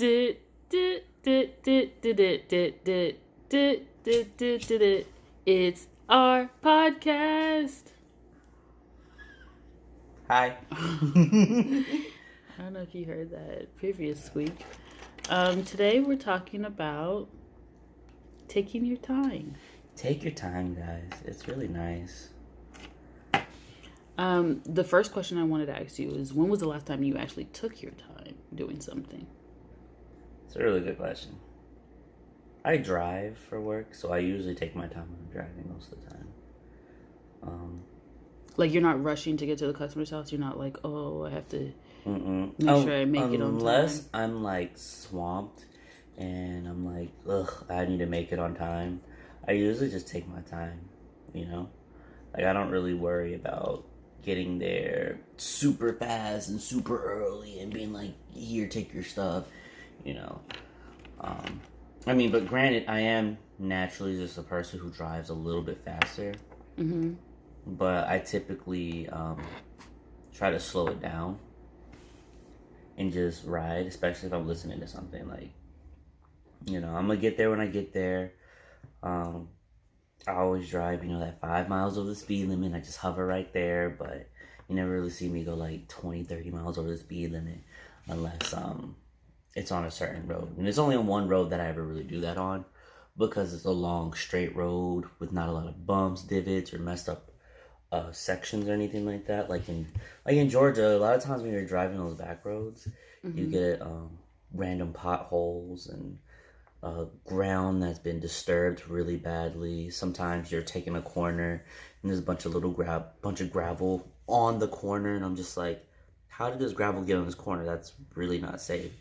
It's our podcast. Hi. I don't know if you heard that previous week. Today we're talking about taking your time. Take your time, guys. It's really nice. The first question I wanted to ask you is, when was the last time you actually took your time doing something? It's a really good question. I drive for work, so I usually take my time when I'm driving most of the time. Like, you're not rushing to get to the customer's house? You're not like, oh, I have to make sure I make it on time? Unless I'm, like, swamped and I'm like, ugh, I need to make it on time. I usually just take my time, you know? Like, I don't really worry about getting there super fast and super early and being like, here, take your stuff, you know? But granted, I am naturally just a person who drives a little bit faster. Mm-hmm. But I typically try to slow it down and just ride, especially if I'm listening to something. Like, you know, I'm going to get there when I get there. I always drive, that 5 miles over the speed limit. I just hover right there, but you never really see me go like 20, 30 miles over the speed limit unless it's on a certain road. And it's only on one road that I ever really do that on because it's a long, straight road with not a lot of bumps, divots, or messed up sections or anything like that. Like in Georgia, a lot of times when you're driving those back roads, you get random potholes and ground that's been disturbed really badly. Sometimes you're taking a corner and there's a bunch of gravel on the corner, and I'm just like, how did this gravel get on this corner? That's really not safe.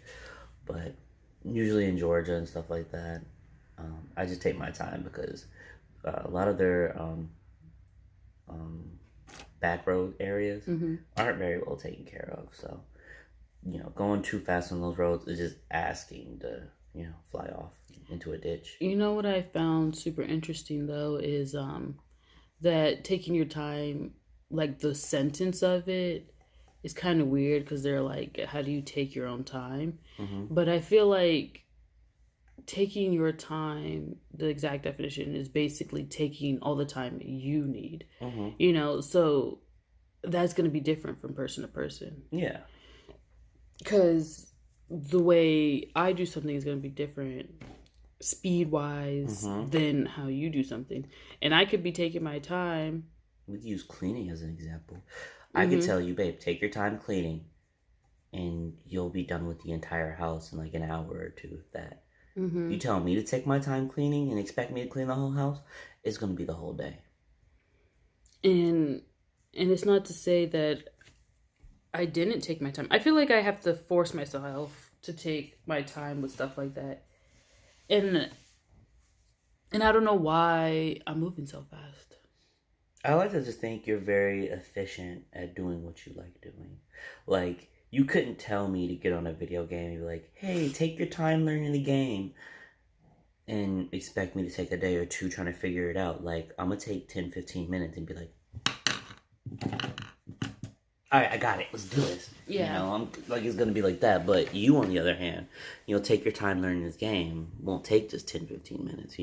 But usually in Georgia and stuff like that, I just take my time because a lot of their back road areas aren't very well taken care of. So, going too fast on those roads is just asking to, fly off into a ditch. You know what I found super interesting, though, is that taking your time, like the sentence of it, is kind of weird because they're like, how do you take your own time? But I feel like taking your time, the exact definition is basically taking all the time you need. So that's going to be different from person to person. Yeah. Because the way I do something is going to be different speed-wise than how you do something. And I could be taking my time. We could use cleaning as an example. I could tell you, babe, take your time cleaning and you'll be done with the entire house in like an hour or two, if that. You tell me to take my time cleaning and expect me to clean the whole house, it's going to be the whole day. And it's not to say that I didn't take my time. I feel like I have to force myself to take my time with stuff like that. And I don't know why I'm moving so fast. I like to just think you're very efficient at doing what you like doing. Like, you couldn't tell me to get on a video game and be like, hey, take your time learning the game, and expect me to take a day or two trying to figure it out. Like, I'm going to take 10, 15 minutes and be like, all right, I got it. Let's do this. Yeah. I'm like, it's going to be like that. But you, on the other hand, take your time learning this game. Won't take just 10, 15 minutes,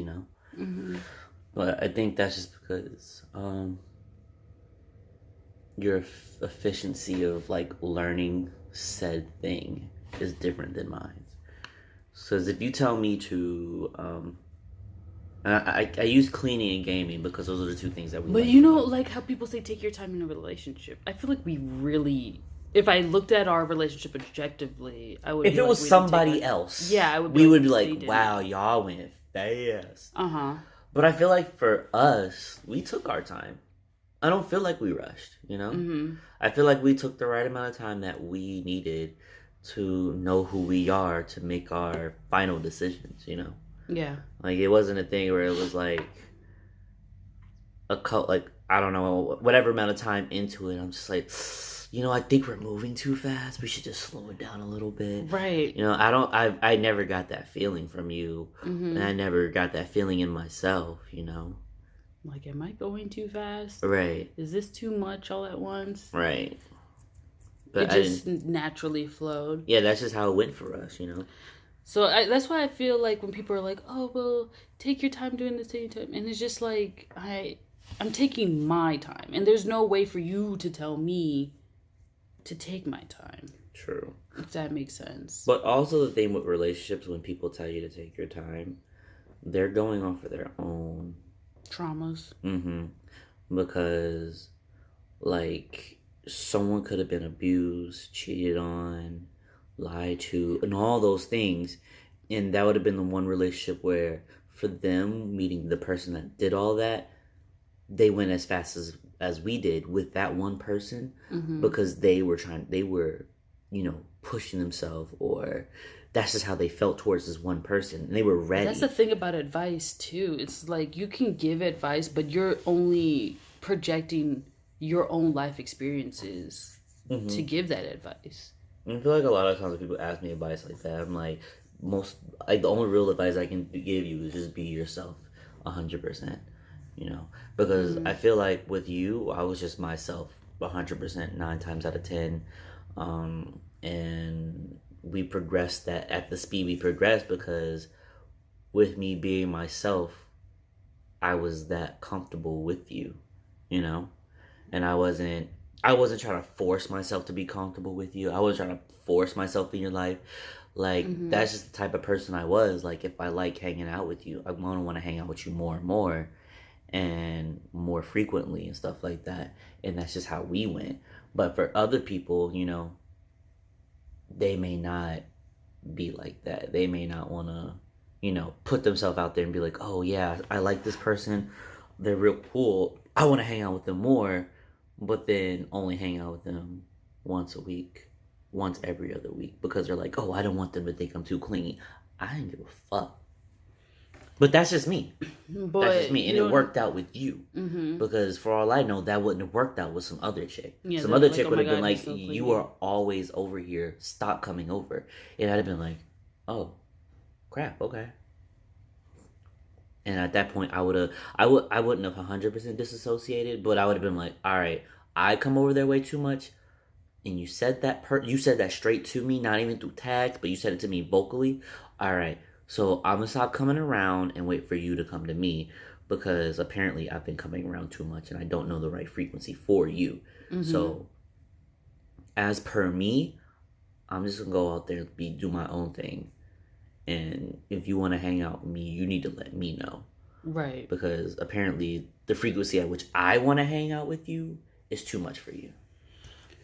But I think that's just because your efficiency of like learning said thing is different than mine. Because if you tell me to, I use cleaning and gaming because those are the two things that we. But like how people say take your time in a relationship. I feel like we really, if I looked at our relationship objectively, I would. If it was somebody else, yeah, I would. We would be like, wow, y'all went fast. But I feel like for us, we took our time. I don't feel like we rushed, I feel like we took the right amount of time that we needed to know who we are to make our final decisions, Yeah. Like, it wasn't a thing where it was like I don't know, whatever amount of time into it, I'm just like, I think we're moving too fast. We should just slow it down a little bit. Right. I never got that feeling from you. And I never got that feeling in myself, Like, am I going too fast? Right. Is this too much all at once? Right. But it just naturally flowed. Yeah, that's just how it went for us, So that's why I feel like when people are like, "Oh, well, take your time doing this, take your time," and it's just like I'm taking my time, and there's no way for you to tell me to take my time. True. If that makes sense. But also the thing with relationships, when people tell you to take your time, they're going off of their own Traumas. mm-hmm. Because like someone could have been abused, cheated on, lied to, and all those things, and that would have been the one relationship where for them meeting the person that did all that, they went as fast as we did with that one person because they were pushing themselves, or that's just how they felt towards this one person, and they were But ready. that's the thing about advice too. It's like you can give advice, but you're only projecting your own life experiences to give that advice. I feel like a lot of times when people ask me advice like that, I'm like, the only real advice I can give you is just be yourself 100%, because I feel like with you, I was just myself 100% 9 times out of 10. And we progressed that at the speed we progressed because with me being myself, I was that comfortable with you, and I wasn't trying to force myself to be comfortable with you. I wasn't trying to force myself in your life. Like, that's just the type of person I was. Like, if I like hanging out with you, I want to hang out with you more and more and more frequently and stuff like that. And that's just how we went. But for other people, they may not be like that. They may not want to, put themselves out there and be like, oh, yeah, I like this person. They're real cool. I want to hang out with them more, but then only hang out with them once a week, once every other week, because they're like, oh, I don't want them to think I'm too clingy. I didn't give a fuck. But that's just me. But that's just me. And it worked out with you. Because for all I know, that wouldn't have worked out with some other chick. Yeah, some other like, chick oh would my have been God, like, you're so you clingy. are always over here. Stop coming over. And I'd have been like, oh, crap, okay. And at that point, I wouldn't have 100% disassociated, but I would have been like, all right, I come over their way too much, and you said that straight to me, not even through text, but you said it to me vocally. All right, so I'm gonna stop coming around and wait for you to come to me, because apparently I've been coming around too much and I don't know the right frequency for you. So, as per me, I'm just gonna go out there and do my own thing. And if you want to hang out with me, you need to let me know. Right. Because apparently the frequency at which I want to hang out with you is too much for you.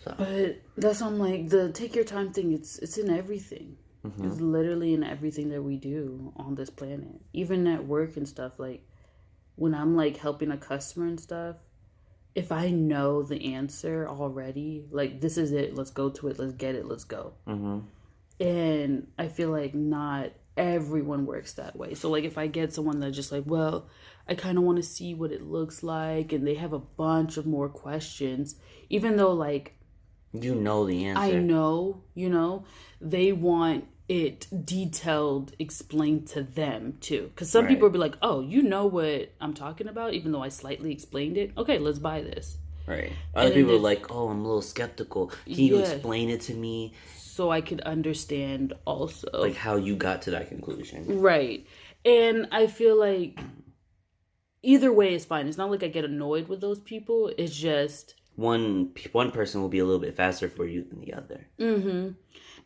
So. But that's on like the take your time thing. It's in everything. It's literally in everything that we do on this planet. Even at work and stuff. Like when I'm like helping a customer and stuff, if I know the answer already, like this is it, let's go to it, let's get it, let's go. And I feel like not everyone works that way. So like if I get someone that's just like, well, I kind of want to see what it looks like, and they have a bunch of more questions, even though like you know the answer. I know, they want it detailed, explained to them too. Because some people will be like, oh, you know what I'm talking about, even though I slightly explained it. Okay, let's buy this. Right. Other people are like, oh, I'm a little skeptical. Can you explain it to me? So I could understand also. Like how you got to that conclusion. Right. And I feel like either way is fine. It's not like I get annoyed with those people. It's just... One person will be a little bit faster for you than the other. And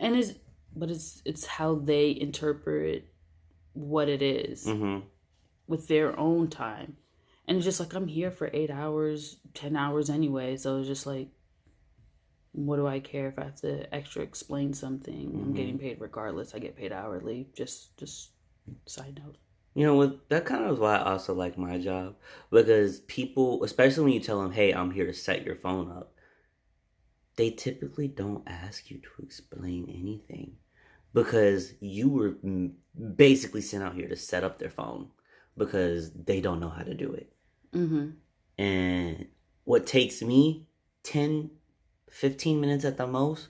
it's how they interpret what it is with their own time. And it's just like, I'm here for 8 hours, 10 hours anyway. So it's just like, what do I care if I have to extra explain something? I'm getting paid regardless. I get paid hourly. Just side note. That kind of is why I also like my job. Because people, especially when you tell them, hey, I'm here to set your phone up, they typically don't ask you to explain anything. Because you were basically sent out here to set up their phone. Because they don't know how to do it. And what takes me 10, 15 minutes at the most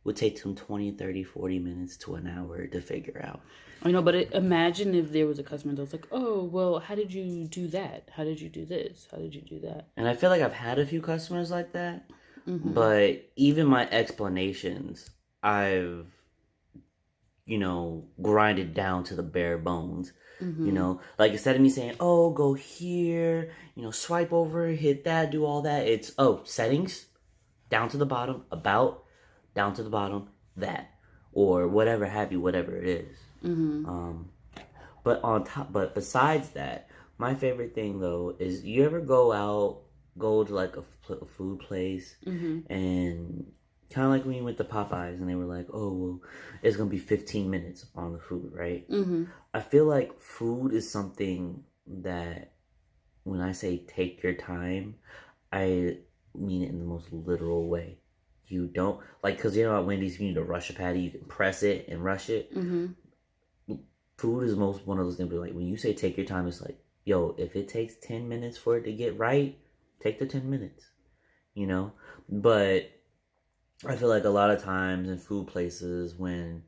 would take them 20, 30, 40 minutes to an hour to figure out. I know, but imagine if there was a customer that was like, oh, well, how did you do that? How did you do this? How did you do that? And I feel like I've had a few customers like that. But even my explanations, I've grind it down to the bare bones. Mm-hmm. Like instead of me saying, oh, go here, swipe over, hit that, do all that, it's, oh, settings, down to the bottom, about, down to the bottom, that, or whatever have you, whatever it is. Mm-hmm. Um, but besides that, my favorite thing though is you ever go to like a food place Mm-hmm. and kind of like when you went to Popeyes and they were like, oh, well, it's going to be 15 minutes on the food, right? Mm-hmm. I feel like food is something that when I say take your time, I mean it in the most literal way. You don't, like, because at Wendy's, you need to rush a patty, you can press it and rush it. Mm-hmm. Food is most one of those things where, like, when you say take your time, it's like, yo, if it takes 10 minutes for it to get right, take the 10 minutes, But I feel like a lot of times in food places when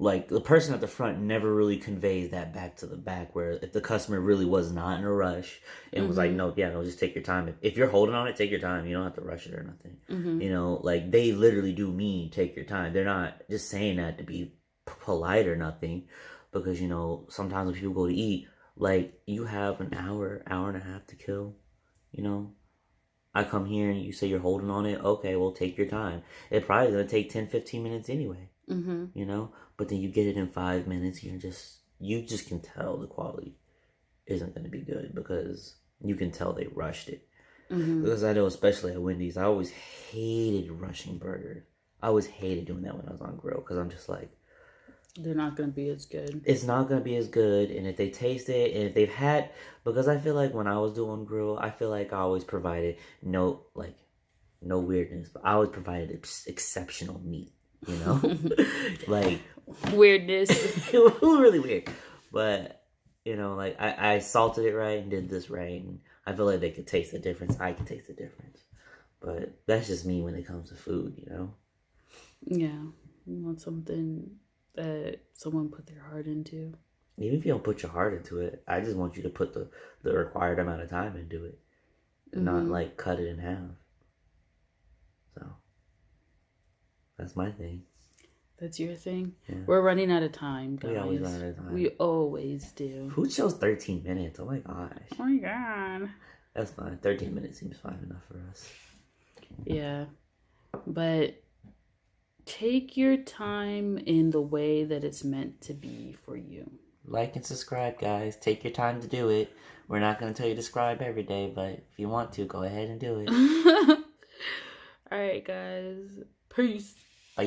like the person at the front never really conveys that back to the back where if the customer really was not in a rush and was like, Mm-hmm. no, yeah, no, just take your time. If you're holding on it, take your time. You don't have to rush it or nothing. Mm-hmm. Like they literally do mean take your time. They're not just saying that to be polite or nothing because sometimes when people go to eat, like you have an hour and a half to kill, you know I come here and you say you're holding on it. Okay, well, take your time. It probably going to take 10, 15 minutes anyway, Mm-hmm. But then you get it in 5 minutes. You just can tell the quality isn't going to be good because you can tell they rushed it. Mm-hmm. Because I know, especially at Wendy's, I always hated rushing burgers. I always hated doing that when I was on grill because I'm just like, They're not gonna be as good. it's not going to be as good. And if they taste it, and if they've had, because I feel like when I was doing grill, I feel like I always provided no weirdness, but I always provided exceptional meat, like Weirdness. it was really weird. But, like I salted it right and did this right. And I feel like they could taste the difference. I could taste the difference. But that's just me when it comes to food. Yeah. You want something that someone put their heart into. Even if you don't put your heart into it, I just want you to put the required amount of time into it and not Mm-hmm. like cut it in half. So that's my thing. That's your thing. Yeah. We're running out of time, guys. We always run out of time. We always do. Food show's 13 minutes. Oh my gosh. Oh my god. That's fine. 13 minutes seems fine enough for us. Yeah. But take your time in the way that it's meant to be for you. Like and subscribe, guys. Take your time to do it. We're not going to tell you to subscribe every day, but if you want to, go ahead and do it. All right, guys. Peace. Bye.